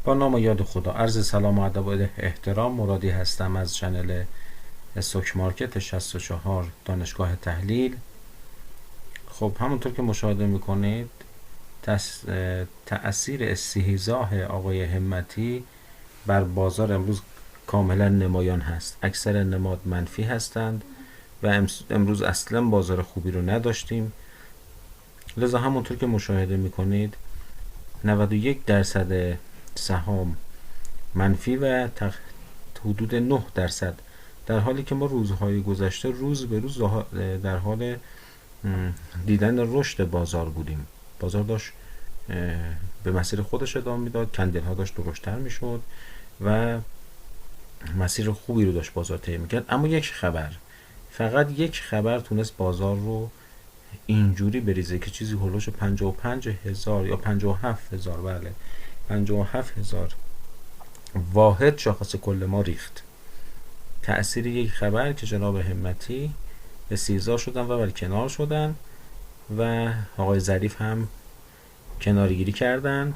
با نام و یاد خدا. عرض سلام و ادب و احترام. مرادی هستم از چنل استوک مارکت 64 دانشگاه تحلیل. خب همونطور که مشاهده میکنید تأثیر استیضاح آقای همتی بر بازار امروز کاملا نمایان هست. اکثر نماد منفی هستند و امروز اصلا بازار خوبی رو نداشتیم. لذا همونطور که مشاهده میکنید 91% سهام منفی و حدود 9% در حالی که ما روزهای گذشته روز به روز در حال دیدن رشد بازار بودیم. بازار داشت به مسیر خودش ادامه میداد، کندل ها داشت درشت‌تر میشد و مسیر خوبی رو داشت بازار طی میکرد. اما فقط یک خبر تونست بازار رو اینجوری بریزه که چیزی هلوش 55,000 یا 57,000 بله 57,000 واحد شاخص کل ما ریخت. تأثیر یک خبر که جناب همتی استیضاح شدن و برکنار شدن و آقای ظریف هم کنارگیری کردن.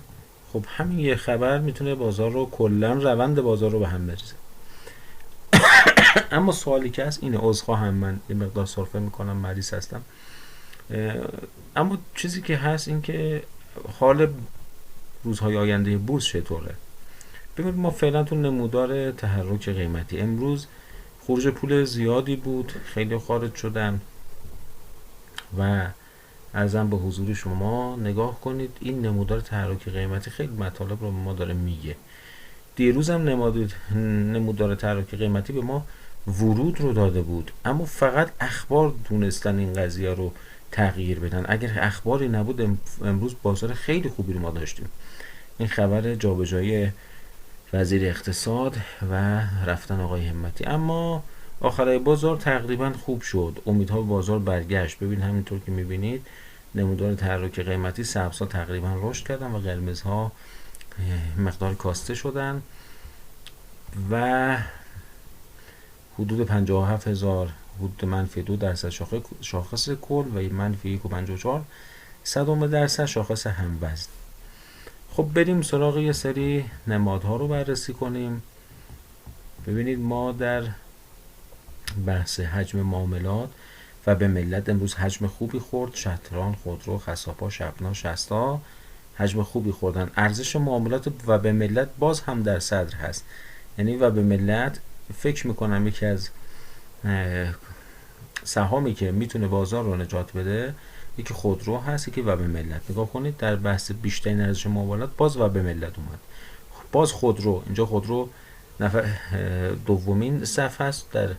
خب همین یک خبر میتونه بازار رو کلا روند بازار رو به هم بریزه. اما سوالی که هست اینه، عذرخواهم من یه مقدار سرفه میکنم، مریض هستم. اما چیزی که هست این که حال روزهای آینده بورس چطوره؟ ببینید ما فعلا تو نمودار تحرک قیمتی امروز خروج پول زیادی بود، خیلی خارج شدن و عرضم به حضور شما نگاه کنید این نمودار تحرک قیمتی خیلی مطالب رو ما داره میگه. دیروز هم نمودار تحرک قیمتی به ما ورود رو داده بود، اما فقط اخبار تونستن این قضیه رو تغییر بدن. اگر اخباری نبود امروز بازار خیلی خوبی رو ما داشتیم. این خبر جابجایی وزیر اقتصاد و رفتن آقای همتی. اما آخرای بازار تقریبا خوب شد، امیدها به بازار برگشت. ببین همینطور که میبینید نمودار تحرک قیمتی سبزها تقریبا رشد کردن و قرمزها مقدار کاسته شدن و حدود 57,000 حدود منفی 2% شاخص کل و منفی 1.54% شاخص هموزن. خب بریم سراغ یه سری نمادها رو بررسی کنیم. ببینید ما در بحث حجم معاملات و به ملت امروز حجم خوبی خورد. شتران، خودرو، خساپا، شبنا، شستا حجم خوبی خوردن. ارزش معاملات و به ملت باز هم در صدر هست، یعنی و به ملت فکر میکنم یکی از سهامی که میتونه بازار رو نجات بده یکی خودرو هست، یکی و به ملت. نگاه کنید در بحث بیشترین ارزش معاملات باز و به ملت اومد. باز خودرو، اینجا خودرو دومین صف هست، در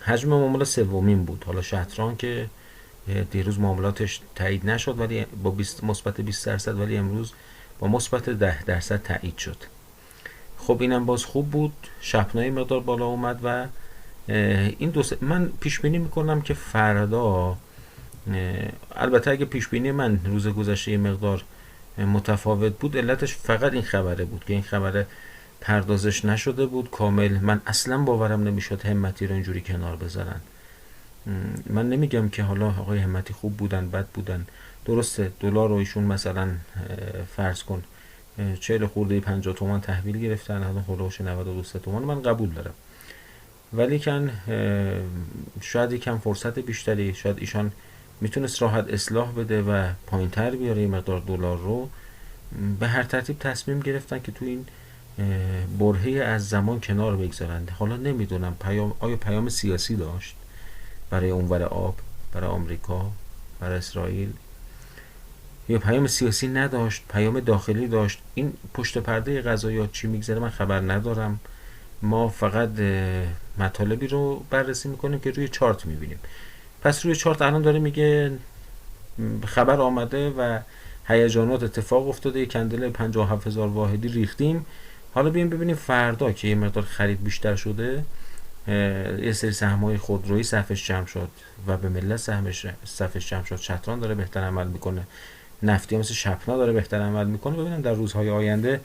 حجم معاملات سومین بود. حالا شتران که دیروز معاملاتش تایید نشد ولی با مثبت 20% ولی امروز با مثبت 10% تایید شد. خب اینم باز خوب بود. شپنای مقدار بالا اومد و این من پیش بینی میکنم که فردا، البته اگه پیش بینی من روز گذشته مقدار متفاوت بود، علتش فقط این خبره بود که این خبره پردازش نشده بود کامل. من اصلا باورم نمیشد همتی رو اینجوری کنار بذارن. من نمیگم که حالا آقای همتی خوب بودن بد بودن، درسته دلار رو ایشون مثلا فرض کن 40 خورده 50 تومان تحویل گرفتن، الان هولوش 92 تومان، من قبول دارم. ولی کن شاید یکم فرصت بیشتری، شاید ایشان میتونست راحت اصلاح بده و پایین تر بیاره مقدار دلار رو. به هر ترتیب تصمیم گرفتن که تو این برهه از زمان کنار بگذارند. حالا نمیدونم آیا پیام سیاسی داشت برای اونور آب، برای آمریکا، برای اسرائیل، یا پیام سیاسی نداشت، پیام داخلی داشت. این پشت پرده قضایات چی میگذره من خبر ندارم. ما فقط مطالبی رو بررسی میکنیم که روی چارت میبینیم. پس روی چارت الان داره میگه خبر آمده و هیجانات اتفاق افتاده، کندل 57,000 واحدی ریختیم. حالا بیایم ببینیم فردا که یه مقدار خرید بیشتر شده، یه سری سهم‌های خودرویی صفش جمع شد و به ملت صفش جمع شد. شتران داره بهتر عمل میکنه، نفتی مثل شپنا داره بهتر عمل میکنه. ببینم در روزهای آینده،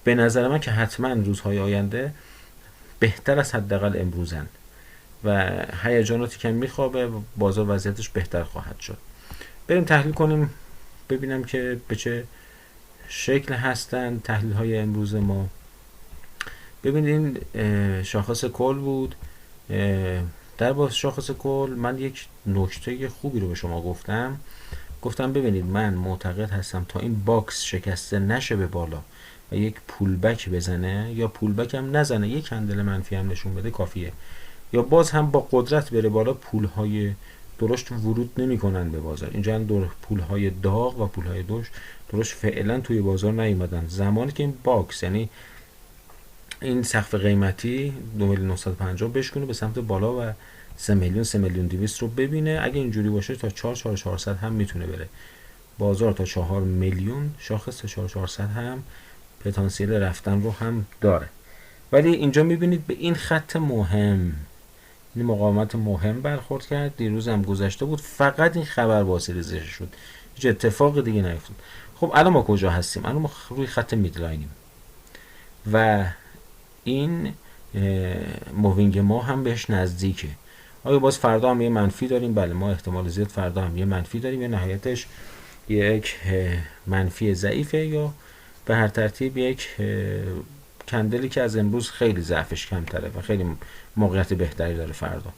به نظر من که حتما روزهای آینده بهتر از حداقل امروزن و هیجاناتی که میخوابه بازار وضعیتش بهتر خواهد شد. بریم تحلیل کنیم ببینم که به چه شکل هستن تحلیل های امروز ما. ببینید این شاخص کل بود. در با شاخص کل من یک نکته خوبی رو به شما گفتم ببینید من معتقد هستم تا این باکس شکسته نشه به بالا و یک پول بک بزنه یا پول بک هم نزنه، یک کندل منفی هم نشون بده کافیه، یا باز هم با قدرت بره بالا، پول های درشت ورود نمی کنن به بازار. اینجا هم پول های داغ و پول های درشت فعلا توی بازار نیومدن. زمانی که این باکس یعنی این سقف قیمتی 2,950 بشکنه به سمت بالا و 3,200,000 رو ببینه، اگه اینجوری باشه تا 4,400 هم میتونه بره بازار، تا 4 میلیون شاخص تا 4,400 هم پتانسیل رفتن رو هم داره. ولی اینجا میبینید به این خط مهم، این مقاومت مهم برخورد کرد. دیروز هم گذشته بود، فقط این خبر باعث ریزش شد، هیچ اتفاق دیگه نیفتاد. خب الان ما کجا هستیم؟ الان ما روی خط میدلاینیم و این مووینگ ما هم بهش نزدیکه. آیا باز فردا هم یه منفی داریم؟ بله، ما احتمال زیاد فردا هم یه منفی داریم، یا نهایتش یک منفی ضعیفه، یا به هر ترتیب یک کندلی که از امروز خیلی ضعفش کمتره و خیلی موقعیت بهتری داره فردا.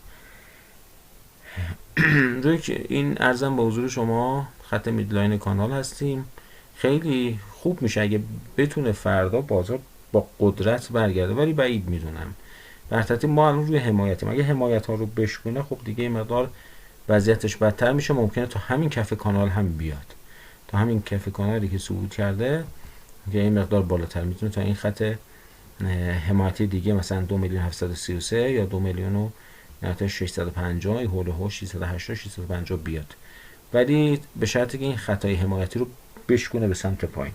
روی این ارزم به حضور شما خط میدلاین کانال هستیم. خیلی خوب میشه اگه بتونه فردا بازار با قدرت برگرده، ولی بعید میدونم. به هر ترتیب ما الان روی حمایتیم. اگه حمایت ها رو بشکنه خب دیگه این مقدار وضعیتش بدتر میشه، ممکنه تا همین کف کانال هم بیاد، تا همین کف کانالی که صعود کرده که این مقدار بالاتر میتونه تا این خط حمایتی دیگه مثلا 2,733,000 یا 2,650,000 هول هوش 680 650 بیاد، ولی به شرطی که این خطای حمایتی رو بشکنه به سمت پایین.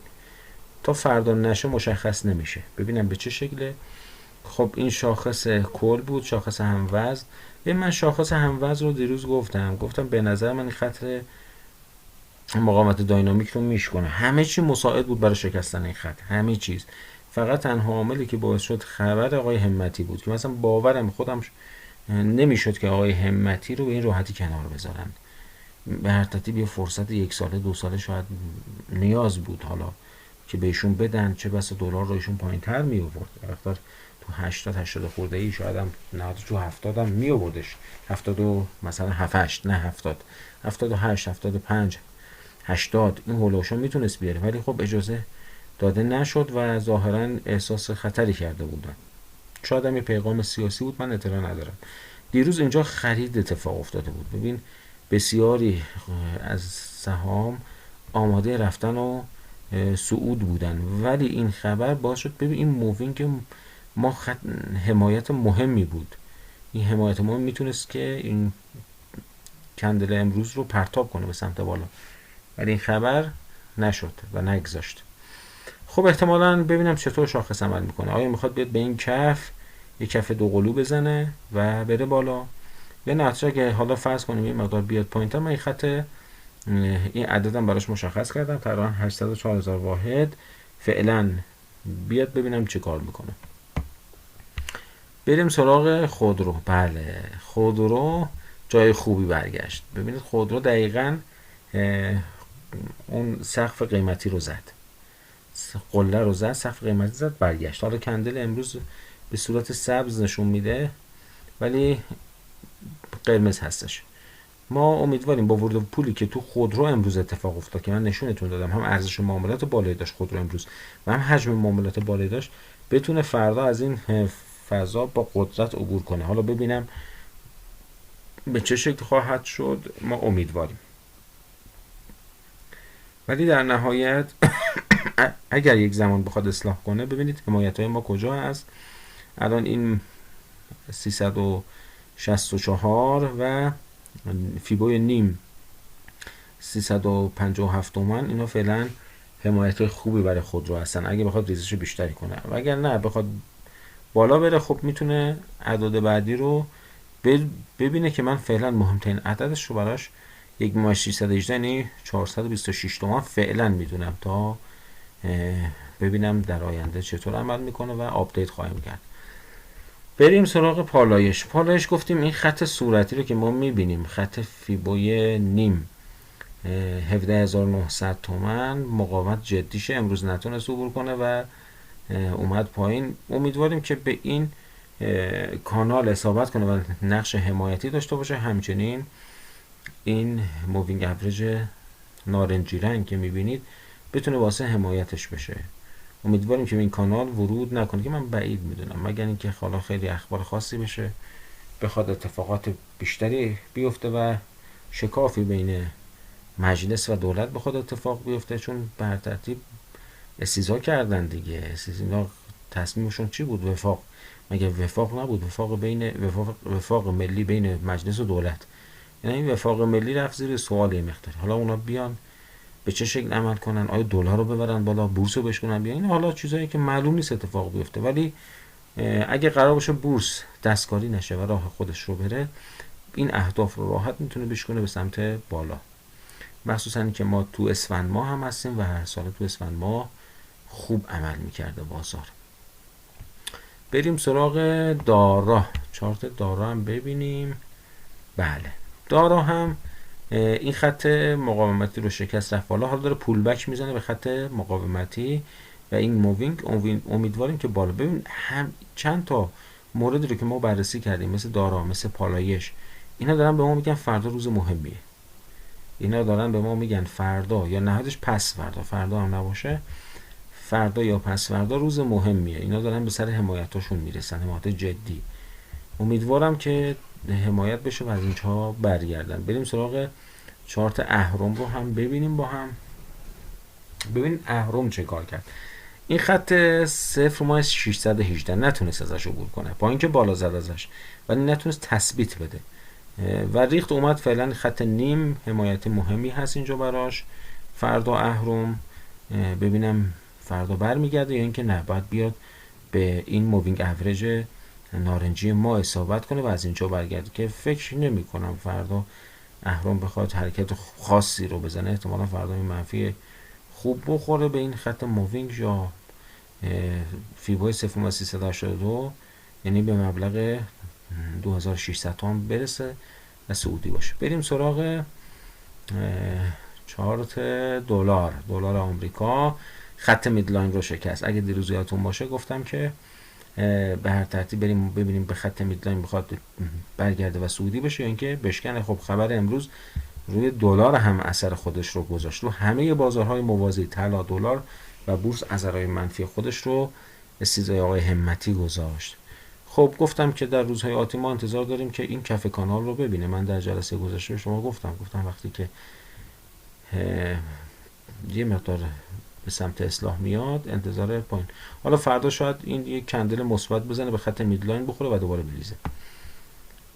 تا فردا نشه مشخص نمیشه. ببینم به چه شکله. خب این شاخص کل بود، شاخص هموزن. من شاخص هموزن رو دیروز گفتم به نظر من این خط مقاومت داینامیک رو میشکنه. همه چی مساعد بود برای شکستن این خط، همه چیز. فقط تنها عاملی که باعث شد خبر آقای همتی بود که مثلا باورم خودم نمیشد که آقای همتی رو به این راحتی کنار بذارن. به هر ترتیب یه فرصت 1 ساله 2 ساله شاید نیاز بود حالا که بهشون بدن، چه بسا دلار رو ایشون پایین‌تر می آورد. وقتا تو 80 خورده ای شاید هم نه تو 70 هم می آوردش. 70 مثلا 7 نه 70 78 75 80 این هولوشو میتونست بیاره، ولی خب اجازه داده نشد و ظاهرا احساس خطری کرده بودن. شاید هم یه پیغام سیاسی بود، من اطلاع ندارم. دیروز اینجا خرید اتفاق افتاده بود. ببین بسیاری از سهام آماده رفتن و صعود بودن، ولی این خبر باعث شد ببین این مووینگ ما حمایت مهمی بود. این حمایت مهم میتونست که این کندل امروز رو پرتاب کنه به سمت بالا، ولی این خبر نشد و نگذاشت. خب احتمالاً ببینم چطور شاخص عمل میکنه. آیا میخواد بیاد به این کف یک کف دو قلو بزنه و بره بالا، یا نه که حالا فرض کنیم این مقدار بیاد پایین‌تر. من این خط این عددم براش مشخص کردم، تقریبا 804,000 واحد فعلا بیاد ببینم چه کار میکنه. بریم سراغ خودرو. بله، خودرو جای خوبی برگشت. ببینید خودرو دقیقاً اون سقف قیمتی رو زد، قله رو زد، سقف قیمتی زد، برگشت. حالا کندل امروز به صورت سبز نشون میده ولی قرمز هستش. ما امیدواریم با ورود پولی که تو خودرو امروز اتفاق افتاد که من نشونتون دادم، هم ارزش معاملات بالایی داشت خودرو امروز و هم حجم معاملات بالایی داشت، بتونه فردا از این فضا با قدرت عبور کنه. حالا ببینم به چه شکل خواهد شد، ما امیدواریم. ولی در نهایت اگر یک زمان بخواد اصلاح کنه، ببینید حمایت‌های ما کجا هست. الان این 364 و فیبوی نیم 357 تومن، اینا فعلا حمایت خوبی برای خودرو هستن اگه بخواد ریزش بیشتری کنه. و اگر نه بخواد بالا بره، خب میتونه اعداد بعدی رو ببینه که من فعلا مهمترین عددش رو براش 1,618 یعنی 426 تومن فعلا میدونم، تا ببینم در آینده چطور عمل میکنه و آپدیت خواهیم کرد. بریم سراغ پالایش. گفتیم این خط صورتی رو که ما میبینیم، خط فیبوی نیم 17,900 تومان مقاومت جدیشه، امروز نتونست عبور کنه و اومد پایین. امیدواریم که به این کانال اصابت کنه و نقش حمایتی داشته باشه. همچنین این مووینگ اوریج نارنجی رنگ که میبینید بتونه واسه حمایتش بشه. امیدواریم که به این کانال ورود نکنه، که من بعید میدونم، مگر اینکه حالا خیلی اخبار خاصی بشه، بخواد اتفاقات بیشتری بیفته و شکافی بین مجلس و دولت بخواد اتفاق بیفته، چون به هر ترتیب استیضاح کردن دیگه. اینا تصمیمشون چی بود؟ وفاق. مگه وفاق نبود؟ وفاق ملی بین مجلس و دولت. یعنی این وفاق ملی رفت زیر سوال یه مقدار. حالا اونا بیان به چه شکل عمل کنن، آیا دلار رو ببرن بالا، بورس رو بشکنن بیان، این حالا چیزایی که معلوم نیست اتفاق بیفته. ولی اگه قرار باشه بورس دستکاری نشه و راه خودش رو بره، این اهداف رو راحت میتونه بشکنه به سمت بالا. مخصوصا که ما تو اسفند ماه هم هستیم و هر سال تو اسفند ماه خوب عمل میکرده بازار. بریم سراغ دارا. چارت دارا هم ببینیم. بله، دارا هم این خط مقاومتی رو شکست رفت بالا، حالا داره پول بک میزنه به خط مقاومتی و این مووینگ امیدواریم که بالا. ببین هم چند تا موردی رو که ما بررسی کردیم، مثل دارا، مثل پالایش، اینا دارن به ما میگن فردا روز مهمیه. اینا دارن به ما میگن فردا یا نهایتش پس فردا هم نباشه، فردا یا پس فردا روز مهمیه. اینا دارن به سر حمایتاشون میرسن، حمایت جدی. امیدوارم که حمایت بشه و از اینجا برگردن. بریم سراغ چارت اهرم رو هم ببینیم با هم. ببین اهرم چه کار کرد. این خط 0.618 نتونست ازش عبور کنه، با اینکه بالا زد ازش ولی نتونست تثبیت بده و ریخت اومد. فعلا خط نیم حمایت مهمی هست اینجا براش. فردا اهرم ببینم فردا برمیگرده یا اینکه نه، باید بیاد به این مووینگ اوریج نارنجی ما اصابت کنه و از اینجا برگرده، که فکر نمی کنم فردا اهرم بخواد حرکت خاصی رو بزنه. احتمالا فردا این منفی خوب بخوره به این خط مووینگ یا فیبوی 0.382، یعنی به مبلغ 2600 تومان برسه و صعودی باشه. بریم سراغ چارت دلار آمریکا. خط میدلاین رو شکست. اگه دیروز یادتون باشه گفتم که به هر ترتیب بریم ببینیم به خط میدلاین بخواد برگرده و صعودی بشه یا اینکه بشکنه. خب خبر امروز روی دلار هم اثر خودش رو گذاشت. رو همه بازارهای موازی طلا، دلار و بورس اثرهای منفی خودش رو استیضاح آقای همتی گذاشت. خب گفتم که در روزهای آتی ما انتظار داریم که این کف کانال رو ببینه. من در جلسه گذشته شما گفتم وقتی که یه مقدار به سمت اصلاح میاد انتظار پایین. حالا فردا شاید این یک کندل مثبت بزنه به خط میدلاین بخوره و دوباره بریزه.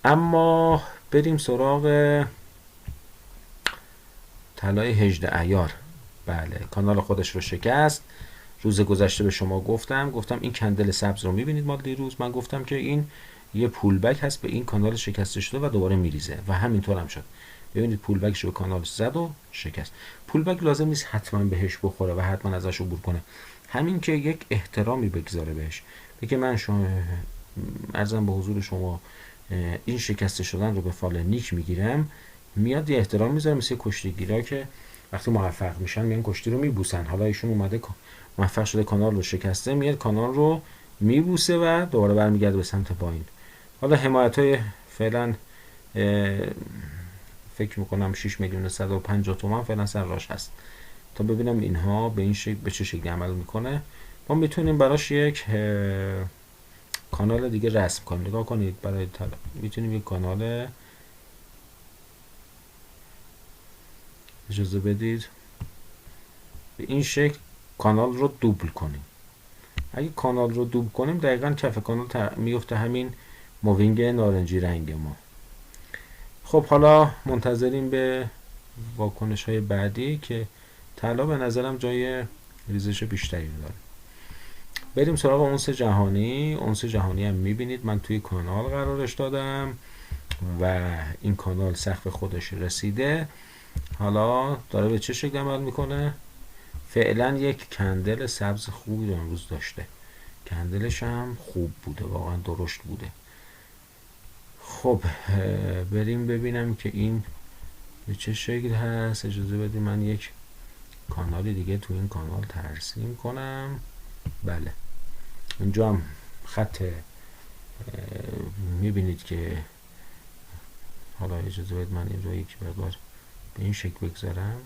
اما بریم سراغ طلای 18 عیار. بله، کانال خودش رو شکست. روز گذشته به شما گفتم این کندل سبز رو میبینید مال دیروز. من گفتم که این یه پول بک هست به این کانال شکسته شده و دوباره میریزه و همینطور هم شد. ببینید پول بکش رو کانال زد و شکست. پول بک لازم نیست حتما بهش بخوره و حتما ازش عبور کنه، همین که یک احترامی بگذاره بهش، بگه من عرضم به حضور شما این شکسته شدن رو به فال نیک میگیرم، میاد یه احترام میذاره. مثل کشتیگیرا که وقتی موفق میشن میان کشتی رو میبوسن. حالا ایشون اومده موفق شده کانال رو شکسته، میاد کانال رو میبوسه و دوباره برمیگرده به سمت پایین. حالا حمایت های فعلا فکر میکنم 6,150,000 تومان فعلا سر راش هست تا ببینم اینها به این شکل به چه شکلی عمل میکنه. ما میتونیم براش یک کانال دیگه رسم کنیم. نگاه کنید، برای میتونیم یک کانال، اجازه بدید، به این شکل کانال رو دوبل کنیم. اگه کانال رو دوبل کنیم دقیقاً کف کانال میفته همین مووینگ نارنجی رنگ ما. خب حالا منتظریم به واکنش های بعدی که طلا به نظرم جای ریزش بیشتری داره. بریم سراغ اونس جهانی. اونس جهانی هم میبینید من توی کانال قرارش دادم و این کانال سقف خودش رسیده. حالا داره به چه شکل عمل میکنه؟ فعلا یک کندل سبز خوبی رو امروز داشته. کندلش هم خوب بوده، واقعا درشت بوده. خب بریم ببینم که این به چه شکل هست. اجازه بدید من یک کانال دیگه تو این کانال ترسیم کنم. بله اینجا هم خط میبینید که حالا اجازه بدید من این رو یک مقدار به این شکل بگذارم.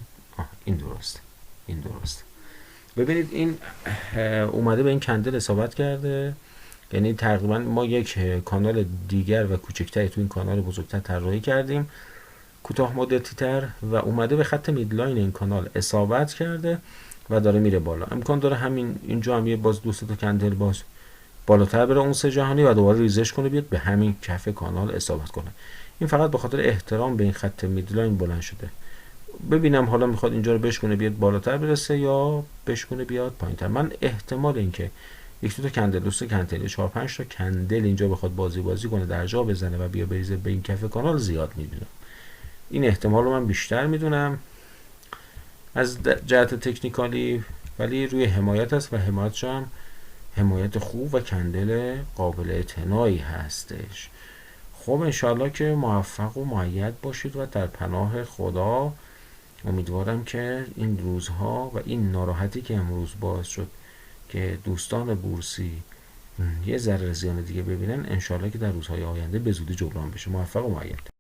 این درست، این درست. ببینید این اومده به این کندل اصابت کرده، یعنی تقریبا ما یک کانال دیگر و کوچکتری تو این کانال بزرگتر طراحی کردیم، کوتاه مدتی تر، و اومده به خط میدلاین این کانال اصابت کرده و داره میره بالا. امکان داره همین اینجا هم یه باز دو تا کندل باز بالاتر بره اون سه جهانی و دوباره ریزش کنه بیاد به همین کف کانال اصابت کنه. این فقط به خاطر احترام به این خط میدلاین بلند شده. ببینم حالا میخواد اینجا رو بشکنه بیاد بالاتر برسه یا بشکنه بیاد پایینتر. من احتمال اینکه یک دو تا کندل، دو تا کندل، 4 5 تا کندل اینجا بخواد بازی کنه، در جا بزنه و بیا بریزه به این کف کانال زیاد میدونم. این احتمال رو من بیشتر میدونم از جهت تکنیکالی، ولی روی حمایت است و حمایتش هم حمایت خوب و کندل قابل اعتنایی هستش. خب انشالله که موفق و مؤید باشید و در پناه خدا. امیدوارم که این روزها و این ناراحتی که امروز باعث شد که دوستان بورسی یه ذره زیان دیگه ببینن، انشالله که در روزهای آینده به زودی جبران بشه. موفق و مؤید.